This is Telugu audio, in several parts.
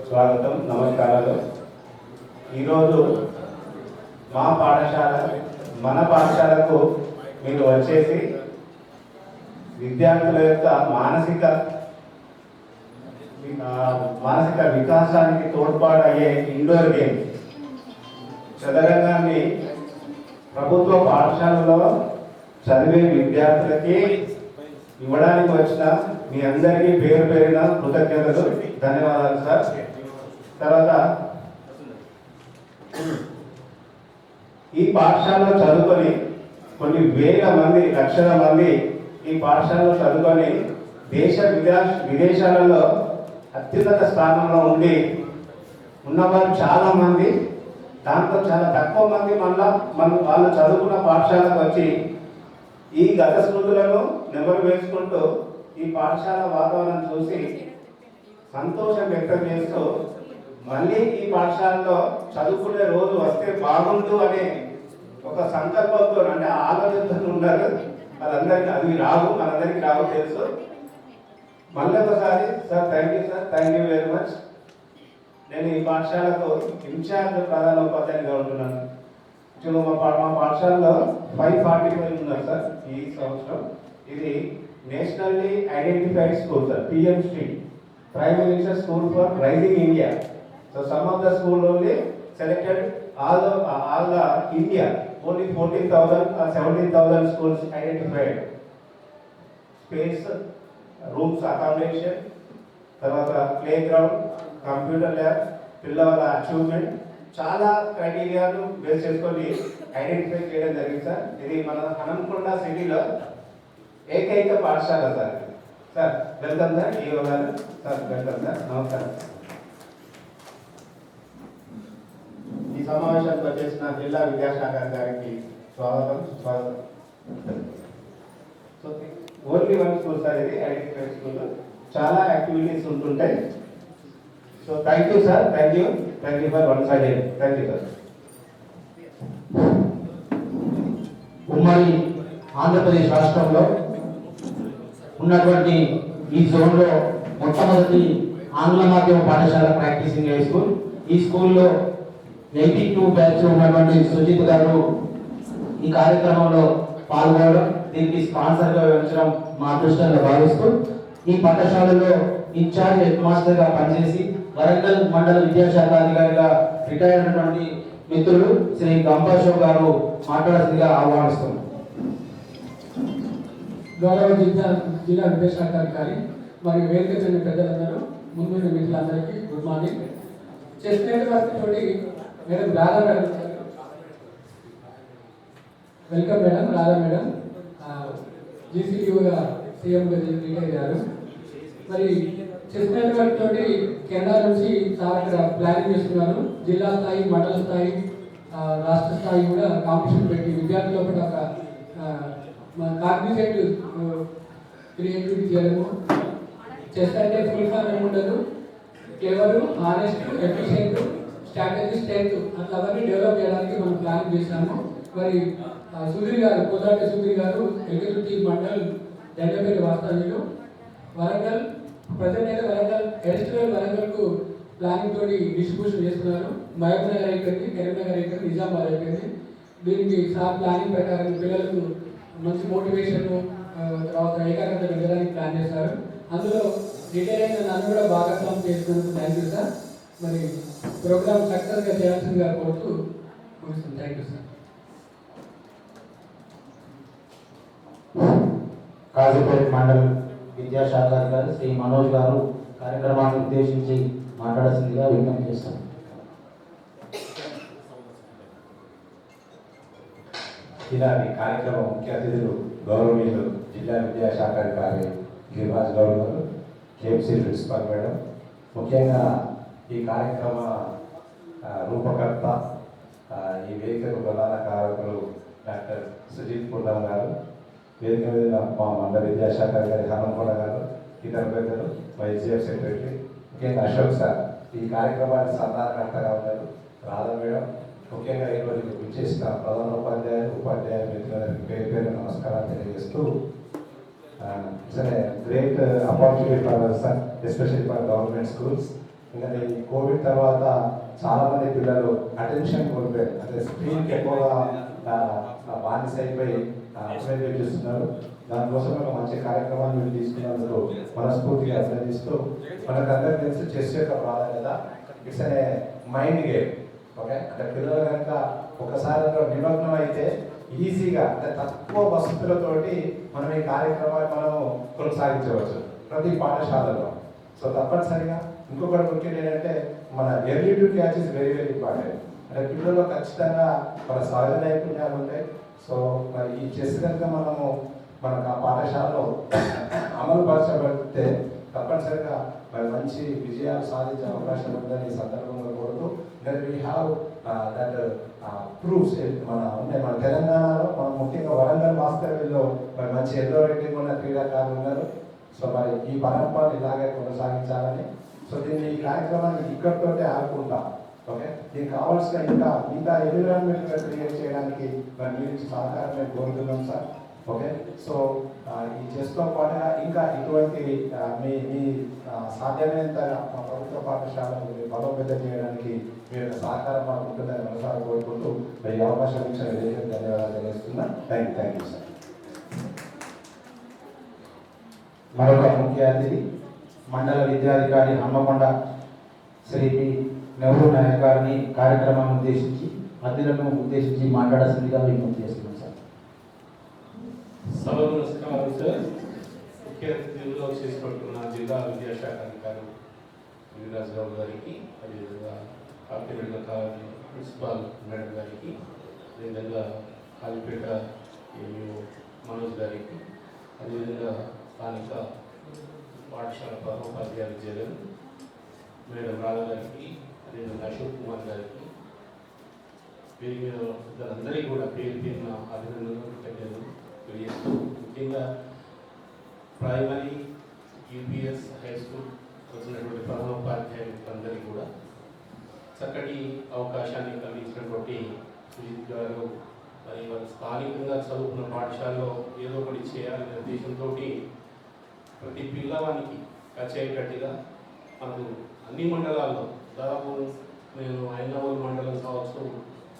స్వాగతం, నమస్కారాలు. ఈరోజు మా పాఠశాల మన పాఠశాలకు మీరు వచ్చేసి విద్యార్థుల యొక్క మానసిక వికాసానికి తోడ్పాటయ్యే ఇండోర్ గేమ్ చదరంగాన్ని ప్రభుత్వ పాఠశాలలో చదివే విద్యార్థులకి ఇవ్వడానికి వచ్చిన మీ అందరికీ పేరు పేరున కృతజ్ఞతలు, ధన్యవాదాలు సార్. తర్వాత ఈ పాఠశాలలో చదువుకొని కొన్ని వేల మంది, లక్షల మంది ఈ పాఠశాలలో చదువుకొని విదేశాలలో అత్యున్నత స్థానంలో ఉండి ఉన్నవారు చాలా మంది. దాంట్లో చాలా తక్కువ మంది వాళ్ళు చదువుకున్న పాఠశాలకు వచ్చి ఈ గత స్మృతులను నెమరు వేసుకుంటూ ఈ పాఠశాల వాతావరణం చూసి సంతోషం వ్యక్తం చేస్తూ మళ్ళీ ఈ పాఠశాలలో చదువుకునే రోజు వస్తే బాగుండు అనే ఒక సంకల్పంతో, అంటే ఆలోచనతో ఉన్నారు. వాళ్ళందరికీ అవి రావు, మనందరికీ రావు తెలుసు. మళ్ళీ ఒకసారి sir thank you sir, thank you very much. నేను ఈ పాఠశాలకు ఇన్ఛార్జ్ ప్రధాన ఉపాధ్యాయునిగా ఉంటున్నాను. మా పాఠశాలలో 545 ఉన్నారు సార్ ఈ సంవత్సరం. ఇది nationally identified school sir, PMC, prime minister school for rising India. So some of the school only selected all the India. Only 14,000 or 17,000 schools identified. Space, rooms, accommodation, తర్వాత ప్లే గ్రౌండ్, కంప్యూటర్ ల్యాబ్, పిల్లల అచీవ్మెంట్, చాలా క్రైటీరియాను బేస్ చేసుకొని ఐడెంటిఫై చేయడం జరిగింది సార్. ఇది మన హనంకొండ సిటీలో ఏకైక పాఠశాల sir. Sir welcome sir, EO గారు సార్, వెల్కమ్ సార్, నమస్కారం. ఈ సమావేశానికి వచ్చేసిన జిల్లా విద్యాశాఖ గారికి స్వాగతం, స్వాగతం. So only one school sir, ఇది ఐడెంటిఫైడ్ స్కూల్. చాలా యాక్టివిటీస్ ఉంటుంటాయి. So thank you sir, thank you for once again, thank you sir. ఉమ్మడి ఆంధ్రప్రదేశ్ రాష్ట్రంలో ఉన్నటువంటి ఈ జోన్లో మొట్టమొదటి ఆంగ్ల మాధ్యమ పాఠశాల ప్రాక్టీసింగ్ హై స్కూల్. ఈ స్కూల్లో 82 బ్యాచ్ ఉన్నటువంటి సుజిత్ గారు ఈ కార్యక్రమంలో పాల్గొనడం, దీనికి స్పాన్సర్గా వివరించడం మా అదృష్టంగా భావిస్తూ, ఈ పాఠశాలలో ఇన్ఛార్జ్ హెడ్ మాస్టర్గా పనిచేసి వరంగల్ మండల విద్యాశాఖ అధికారిగా రిటైర్ అయినటువంటి మిత్రులు శ్రీ గంపాశోక్ గారు మాట్లాడాల్సిందిగా ఆహ్వానిస్తున్నాం. గౌరవ జిల్లా విద్యాశాఖ అధికారి మరియు వేదిక చెందిన పెద్దలందరూ, ముందు మిత్రులందరికీ గుడ్ మార్నింగ్. చెస్ నెట్వర్క్ తోటి madam Radha madam, welcome madam. Radha madam GCTUగా సీఎంగా రిటైర్ అయ్యారు. మరి చెస్ నెట్వర్క్ తోటి కెనడా నుంచి చాలా ఇక్కడ ప్లానింగ్ చేస్తున్నారు. జిల్లా స్థాయి, మండల స్థాయి, రాష్ట్ర స్థాయి కూడా కాంపిటీషన్ పెట్టి విద్యార్థుల పట్ల ఒక కాగ్నిజెంట్ క్రియేటివిటీ చేయడము. చెస్ అంటే ఫుల్ ఫామ్ ఏమి ఉండదు, క్లెవరు, హానెస్ట్, ఎఫిషియెంట్, స్ట్రాటజీ, స్ట్రెంత్ అట్లా అవన్నీ డెవలప్ చేయడానికి మనం ప్లాన్ చేశాము. మరి సుధీర్ గారు, కోదాటి సుధీర్ గారు ఎల్కెతుర్తి మండల్ దండపల్లి వాస్తవ్యులు, వరంగల్ ప్రజెంట్ అయితే వరంగల్కు ప్లానింగ్ తోటి డిస్ట్రిబ్యూషన్ చేస్తున్నారు. మహబూబ్ నగర్ అయిపోయింది, కరీంనగర్ అయిపోయింది, నిజామాబాద్ అయిపోయింది. దీనికి సార్ ప్లానింగ్ ప్రకారం పిల్లలకు మంచి మోటివేషన్, తర్వాత ఏకాగ్రత పెంచడానికి ప్లాన్ చేస్తారు. అందులో రిటైర్ అయిన నన్ను కూడా భాగస్వామ్యం చేసినందుకు థ్యాంక్ యూ సార్. మరి ప్రోగ్రామ్ సక్సెస్గా చేయాల్సిందిగా కోరుతూ ముగిస్తుంది. Thank you sir. కాజీపేట మండల విద్యాశాఖ అధికారి శ్రీ మనోజ్ గారు కార్యక్రమాన్ని ఉద్దేశించి మాట్లాడాల్సిందిగా విజ్ఞప్తి చేస్తాం. ఈనాటి కార్యక్రమం ముఖ్య అతిథులు గౌరవనీయులు జిల్లా విద్యాశాఖ అధికారి గిరిరాజ్ గౌడ్ గారు, KMC ప్రిన్సిపల్ మేడం, ముఖ్యంగా ఈ కార్యక్రమ రూపకర్త, ఈ వేదికకు ప్రధాన కారకులు డాక్టర్ సుజిత్ పుల్లం గారు, వేదిక మీద మా మండల విద్యాశాఖ అధికారి హనంకొండ గారు, ఇతర పెద్దలు, YCF సెక్రటరీ, ముఖ్యంగా అశోక్ సార్, ఈ కార్యక్రమానికి సంధానకర్తగా ఉన్నారు, రాధా మేడం, ముఖ్యంగా ఈరోజు విచ్చేసిన ప్రధాన ఉపాధ్యాయ మిత్రులందరికీ పేరు పేరు నమస్కారాలు తెలియజేస్తూ, it's great opportunity for us, especially for government schools. ఎందుకంటే ఈ కోవిడ్ తర్వాత చాలామంది పిల్లలు అటెన్షన్ కోల్పోయారు, అంటే స్క్రీన్కి ఎక్కువగా బానిస అయిపోయి అప్లై చేస్తున్నారు. దానికోసం ఒక మంచి కార్యక్రమాన్ని మీరు తీసుకున్నందుకు మనస్ఫూర్తిగా అభినందిస్తూ, మనకందరికీ తెలిసి చెస్ యొక్క ప్రాధాన్యత. ఇట్స్ అనే మైండ్ గేమ్. ఓకే, అంటే పిల్లలు కనుక ఒకసారి నిమగ్నం అయితే ఈజీగా, అంటే తక్కువ వసతులతోటి మనం ఈ కార్యక్రమాన్ని మనము కొనసాగించవచ్చు ప్రతి పాఠశాలలో. సో తప్పనిసరిగా ఇంకొకటి ముఖ్యం ఏంటంటే మన early to catch is very very important. అంటే పిల్లల్లో ఖచ్చితంగా మన సహజ నైపుణ్యాలు ఉంటాయి. సో మరి ఈ చెస్ కనుక మనకు ఆ పాఠశాలలో అమలు పరచబడితే తప్పనిసరిగా మరి మంచి విజయాలు సాధించే అవకాశం ఉందని ఈ సందర్భంగా కోరుతూ, that we have that proofs మన తెలంగాణలో, మనం ముఖ్యంగా వరంగల్ వాస్తవ్యంలో మరి మంచి ఎల్లో రేటింగ్ ఉన్న క్రీడాకారులు ఉన్నారు. సో మరి ఈ పరంపర ఇలాగే కొనసాగించాలని, సో దీన్ని ఈ కార్యక్రమాన్ని ఇక్కడితోటే ఆడుకుంటాం. ఓకే, దీనికి కావాల్సిన ఇంకా ఎన్విరాన్మెంట్ క్రియేట్ చేయడానికి మరి మీరు సహకారం మేము కోరుతున్నాం సార్. ఓకే, సో ఈ చెస్తో పాటుగా ఇంకా ఇటువంటి మీ సాధ్యమైనంతగా మా ప్రభుత్వ పాఠశాలను బలోపేతం చేయడానికి మీరు సహకారం మాకు ఉంటుందని మనసారా కోరుకుంటూ ఈ అవకాశం ఇచ్చిన ధన్యవాదాలు తెలియజేస్తున్నా. Thank you sir. మరొక ముఖ్య అతిథి మండల విద్యాధికారి హన్మకొండ శ్రీ పి నెహ్రూ నాయక్ గారిని కార్యక్రమాన్ని ఉద్దేశించి అతిథులను ఉద్దేశించి మాట్లాడాల్సిందిగా విజ్ఞప్తి చేస్తున్నాం సార్. సభకు నమస్కారం సార్. ముఖ్య అతిథుల్లో చేసినట్టున్న జిల్లా విద్యాశాఖ అధికారి గిరిరాజ్ రావు గారికి, అదేవిధంగా కాకినాడ కాలేజీ ప్రిన్సిపాల్ మేడం గారికి, అదేవిధంగా కాలిపేట ఏయూ మనోజ్ గారికి, అదేవిధంగా స్థానిక పాఠశాల ఉపాధ్యాయ విద్యాలయం మేడం రాధా గారికి, అదేవిధంగా అశోక్ కుమార్ గారికి, వీరి మీద అందరికీ కూడా పేరు పేరున అభినందనలు కృతజ్ఞతలు తెలియజేస్తూ, ముఖ్యంగా ప్రైమరీ, యూపీఎస్, హై స్కూల్ వచ్చినటువంటి ప్రధానోపాధ్యాయులందరికీ కూడా చక్కటి అవకాశాన్ని కలిగించినటువంటి సుజిత్ గారు మరి వారు స్థానికంగా చదువుకున్న పాఠశాలలో ఏదో ఒకటి చేయాలనే ఉద్దేశంతో ప్రతి పిల్లవానికి టచ్ అయ్యేటట్టుగా మనకు అన్ని మండలాల్లో దాదాపు నేను ఐనవోలు మండలం కావచ్చు,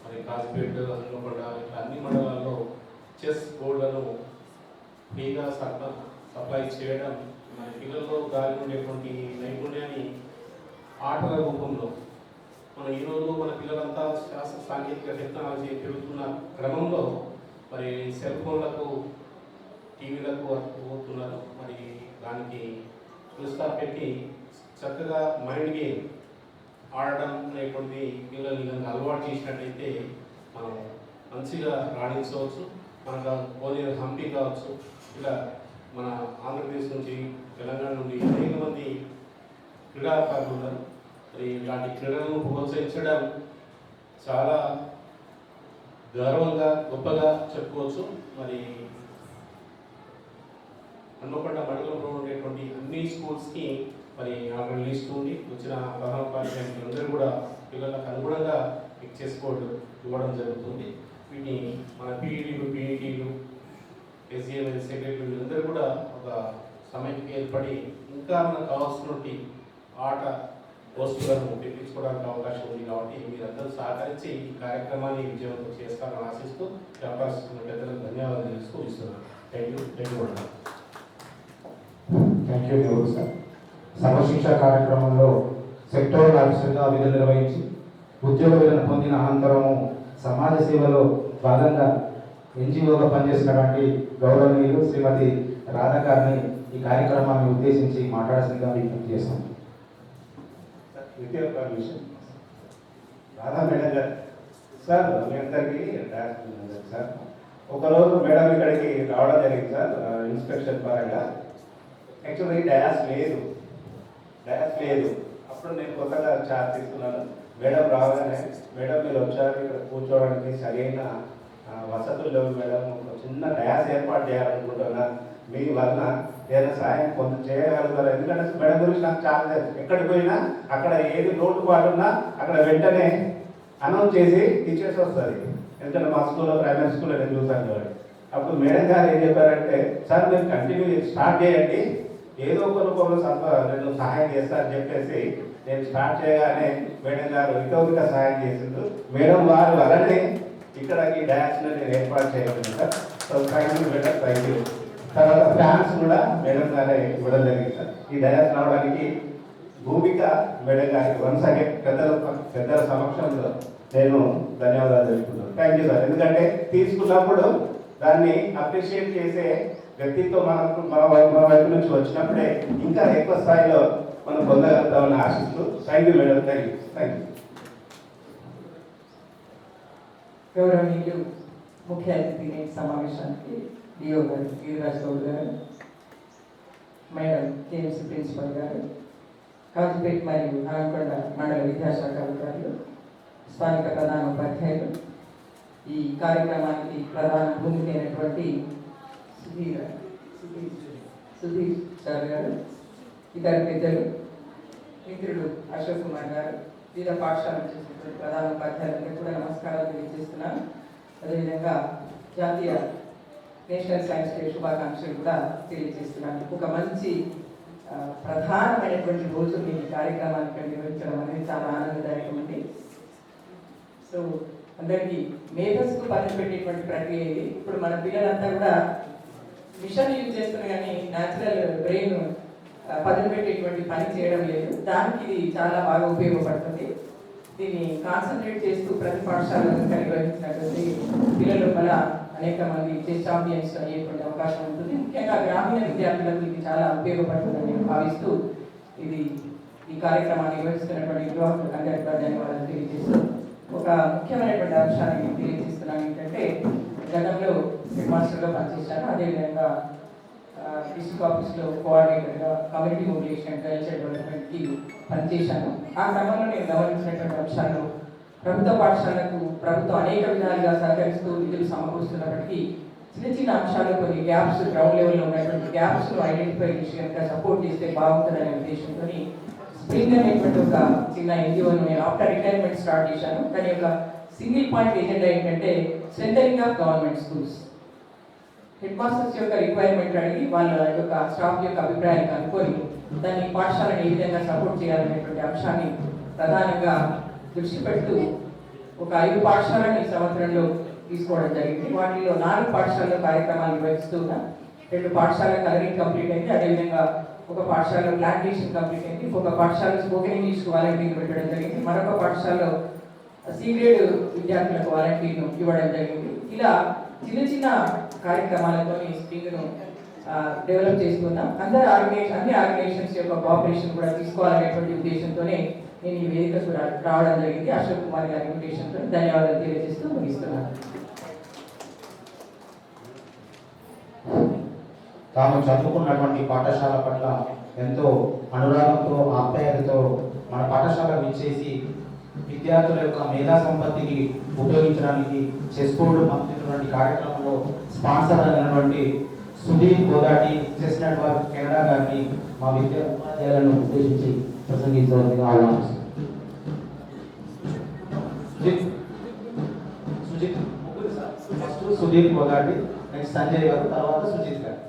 మరి కాజిపేట, హన్మకొండ, ఇట్లా అన్ని మండలాల్లో చెస్ బోర్డులను ఫ్రీగా సప్లై చేయడం, మన పిల్లల్లో దాగి ఉండేటువంటి నైపుణ్యాన్ని ఆటల రూపంలో మన ఈరోజు మన పిల్లలంతా శాస్త్ర సాంకేతిక టెక్నాలజీ పెరుగుతున్న క్రమంలో మరి సెల్ ఫోన్లకు, టీవీలకు పోతున్నారు. మరి దానికి పురస్కారం పెట్టి చక్కగా మైండ్ గేమ్ ఆడడం అనేటువంటి పిల్లల్ని కనుక అలవాటు చేసినట్టయితే మనం మంచిగా రాణించవచ్చు. మనకు కోనేరు హంపి కావచ్చు, ఇలా మన ఆంధ్రప్రదేశ్ నుంచి, తెలంగాణ నుండి అనేక మంది క్రీడాకారులు ఉన్నారు. మరి ఇలాంటి క్రీడలను ప్రోత్సహించడం చాలా గర్వంగా, గొప్పగా చెప్పుకోవచ్చు. మరి హన్మకొండ మండలంలో ఉండేటువంటి అన్ని స్కూల్స్కి మరి ఆర్డర్ లిస్ట్ ఉండి వచ్చిన ప్రధానోపాధ్యాయులందరూ కూడా పిల్లలకు అనుగుణంగా చెస్ బోర్డు ఇవ్వడం జరుగుతుంది. వీటిని మన పీఈడీలు, పీఈటీలు, ఎస్డిఎం సెక్రటరీలు వీళ్ళందరూ కూడా ఒక సమయంకి ఏర్పడి ఇంకా మనకు కావాల్సినటువంటి ఆట వస్తువులను తెప్పించుకోవడానికి అవకాశం ఉంది. కాబట్టి మీరందరూ సహకరించి ఈ కార్యక్రమాన్ని విజయవంతం చేస్తారని ఆశిస్తూ అవకాశం పెద్దలకు ధన్యవాదాలు తెలుస్తూ ఇస్తున్నాను. Thank you Nehru sir. Sarva Shiksha కార్యక్రమంలో సెక్టోరల్ ఆఫీసర్గా విధులు నిర్వహించి ఉద్యోగ విధులను పొందిన అనంతరము సమాజ సేవలో భాగంగా ఎన్జిఓగా పనిచేసినటువంటి గౌరవనీయులు శ్రీమతి రాధా గారిని ఈ కార్యక్రమాన్ని ఉద్దేశించి మాట్లాడాల్సిందిగా విజ్ఞప్తి చేస్తాం. రాధా మేడం గారు సార్, మీ అందరికీ సార్, ఒకరోజు మేడం ఇక్కడికి రావడం జరిగింది సార్ ఇన్స్పెక్షన్ పరంగా. యాక్చువల్లీ డయాస్ లేదు. అప్పుడు నేను కొత్తగా చార్జ్ తీసుకున్నాను. మేడం రాగానే, మేడం మీరు వచ్చారు, ఇక్కడ కూర్చోవడానికి సరైన వసతులు లేవు మేడం, ఒక చిన్న డయాస్ ఏర్పాటు చేయాలనుకుంటున్నా, మీ వలన ఏదైనా సాయం కొంత చేయగలుగుతారు. ఎందుకంటే మేడం గురించి నాకు చాలా తెలుసు. ఎక్కడికి పోయినా అక్కడ ఏది లోటుపాటు ఉన్నా అక్కడ వెంటనే అనౌన్స్ చేసి ఇచ్చేసి వస్తుంది. ఎందుకంటే మా స్కూల్లో, ప్రైమరీ స్కూల్లో నేను చూసాను కాబట్టి. అప్పుడు మేడం గారు ఏం చెప్పారంటే, సార్ మీరు కంటిన్యూ స్టార్ట్ చేయండి, ఏదో ఒక రూపంలో నేను సహాయం చేస్తానని చెప్పేసి నేను స్టార్ట్ చేయగానే మేడం గారు ఇతోపిక సహాయం చేసిండు. మేడం వారి వలనే ఇక్కడ ఈ డయాస్ను నేను ఏర్పాటు చేయగలను sir. So thank you madam, thank you. తర్వాత ఫ్యాన్స్ కూడా మేడం గారే ఇవ్వడం జరిగింది సార్. ఈ డయాస్ రావడానికి భూమిక మేడం గారికి వన్స్ అగైన్ పెద్దల సమక్షంలో నేను ధన్యవాదాలు తెలుపుతున్నాను. Thank you sir. ఎందుకంటే తీసుకున్నప్పుడు దాన్ని అప్రిషియేట్ చేసే వ్యక్తిత్వం మన వైపు నుంచి వచ్చినప్పుడే ఇంకా ఎక్కువ స్థాయిలో మనం పొందగలుగుతామని ఆశిస్తూ thank you madam, thank you, thank you. గౌరవనీయులు ముఖ్య అతిథి నేటి సమావేశానికి డిఓ గారు గిరిరాజ్ గౌడ్ గారు, మేడం కేఎంసీ ప్రిన్సిపల్ గారు, కాజుపేట్ మరియు హనంకొండ మండల విద్యాశాఖ అధికారులు, స్థానిక ప్రధాన ఉపాధ్యాయులు, ఈ కార్యక్రమానికి ప్రధాన భూమిక అయినటువంటి సుధీర్ సార్ గారు, ఇతర పెద్దలు, మిత్రుడు అశోక్ కుమార్ గారు, వివిధ పాఠశాలలు చేసినటువంటి ప్రధాన ఉపాధ్యాయులందరికీ కూడా నమస్కారాలు తెలియజేస్తున్నాను. అదేవిధంగా జాతీయ నేషనల్ సైన్స్ డే శుభాకాంక్షలు కూడా తెలియజేస్తున్నాను. ఒక మంచి ప్రధానమైనటువంటి రోజు మీ కార్యక్రమాన్ని నిర్వహించడం అనేది చాలా ఆనందదాయకం అండి. సో అందరికీ మేధస్సుకు పని పెట్టేటువంటి ప్రక్రియ ఇది. ఇప్పుడు మన పిల్లలంతా కూడా మిషన్ యూజ్ చేస్తున్నారు కానీ న్యాచురల్ బ్రెయిన్ పదులు పెట్టేటువంటి పని చేయడం లేదు. దానికి ఇది చాలా బాగా ఉపయోగపడుతుంది. దీన్ని కాన్సన్ట్రేట్ చేస్తూ ప్రతి పాఠశాలను నిర్వహించినటువంటి పిల్లలు వల్ల అనేక మంది చెస్ ఛాంపియన్స్ అయ్యేటువంటి అవకాశం ఉంటుంది. ముఖ్యంగా గ్రామీణ విద్యార్థులకు ఇది చాలా ఉపయోగపడుతుందని నేను భావిస్తూ ఈ కార్యక్రమాన్ని నిర్వహిస్తున్నటువంటి నిర్వాహకులకు అందరికీ కూడా ధన్యవాదాలు తెలియజేస్తూ ఒక ముఖ్యమైనటువంటి అంశాన్ని నేను తెలియజేస్తున్నాను. ఏంటంటే గతంలో హెడ్ మాస్టర్గా పనిచేశాను. అదేవిధంగా డిస్ట్రిక్ట్ ఆఫీస్లో కోఆర్డినేటర్గా కమ్యూనిటీ మొబిలైజేషన్ కల్చర్ డెవలప్మెంట్కి పనిచేశాను. ఆ క్రమంలో నేను గమనించినటువంటి అంశాలు, ప్రభుత్వ పాఠశాలకు ప్రభుత్వం అనేక విధాలుగా సహకరిస్తూ నిధులు సమకూరుస్తున్నప్పటికీ చిన్న చిన్న అంశాలు కొన్ని గ్యాప్స్, గ్రౌండ్ లెవెల్లో ఉన్నటువంటి గ్యాప్స్ను ఐడెంటిఫై చేసి కనుక సపోర్ట్ చేస్తే బాగుంటుందనే ఉద్దేశంతో స్ప్రింగ్ అనేటువంటి ఒక చిన్న ఎన్జిఓను నేను ఆఫ్టర్ రిటైర్మెంట్ స్టార్ట్ చేశాను. దాని యొక్క సింగిల్ పాయింట్ ఏజెండా ఏంటంటే strengthening of government schools. Head masters యొక్క రిక్వైర్మెంట్ అడిగి వాళ్ళ యొక్క స్టాఫ్ యొక్క అభిప్రాయాన్ని కనుక్కొని దాన్ని పాఠశాలను ఏ విధంగా సపోర్ట్ చేయాలనేటువంటి అంశాన్ని ప్రధానంగా దృష్టి పెడుతూ ఒక 5 పాఠశాలను ఈ సంవత్సరంలో తీసుకోవడం జరిగింది. వాటిలో 4 పాఠశాలలో కార్యక్రమాలు నిర్వహిస్తూ ఉన్నాం. 2 పాఠశాల కలరింగ్ కంప్లీట్ అయింది. అదేవిధంగా ఒక పాఠశాలలో ప్లాంటేషన్ కంప్లీట్ అయింది. ఒక పాఠశాలలో స్పోకెన్ ఇంగ్లీష్ వాలంటీర్ పెట్టడం జరిగింది. మరొక పాఠశాలలో సి గ్రేడ్ విద్యార్థులకు వాలంటీర్ను ఇవ్వడం జరిగింది. ఇలా చిన్న చిన్న కార్యక్రమాలతో ఈ స్ప్రింగ్ను డెవలప్ చేస్తున్నాం. అన్ని ఆర్గనైజేషన్స్ యొక్క కోఆపరేషన్ కూడా తీసుకోవాలనేటువంటి ఉద్దేశంతోనే నేను ఈ వేదికకు రావడం జరిగింది. అశోక్ కుమార్ గారి ఇన్విటేషన్తో ధన్యవాదాలు తెలియజేస్తూ ముగిస్తున్నాను. తాము చదువుకున్నటువంటి పాఠశాల పట్ల ఎంతో అనురాగంతో, ఆప్యాయతతో మన పాఠశాల విచ్చేసి విద్యార్థుల యొక్క మేధా సంపత్తిని ఉపయోగించడానికి చెస్ బోర్డు పంపినటువంటి కార్యక్రమంలో స్పాన్సర్ అయినటువంటి సుధీర్ గోదాటి చెస్ నెట్వర్క్ కెనడా గారిని మా విద్యార్థులను ఉద్దేశించి ప్రసంగించవలసిందిగా ఆహ్వానిస్తున్నాను. సుజిత్, సుధీర్ గోదాటి, నెక్స్ట్ సంజయ్ గారు, తర్వాత సుజిత్ గారు.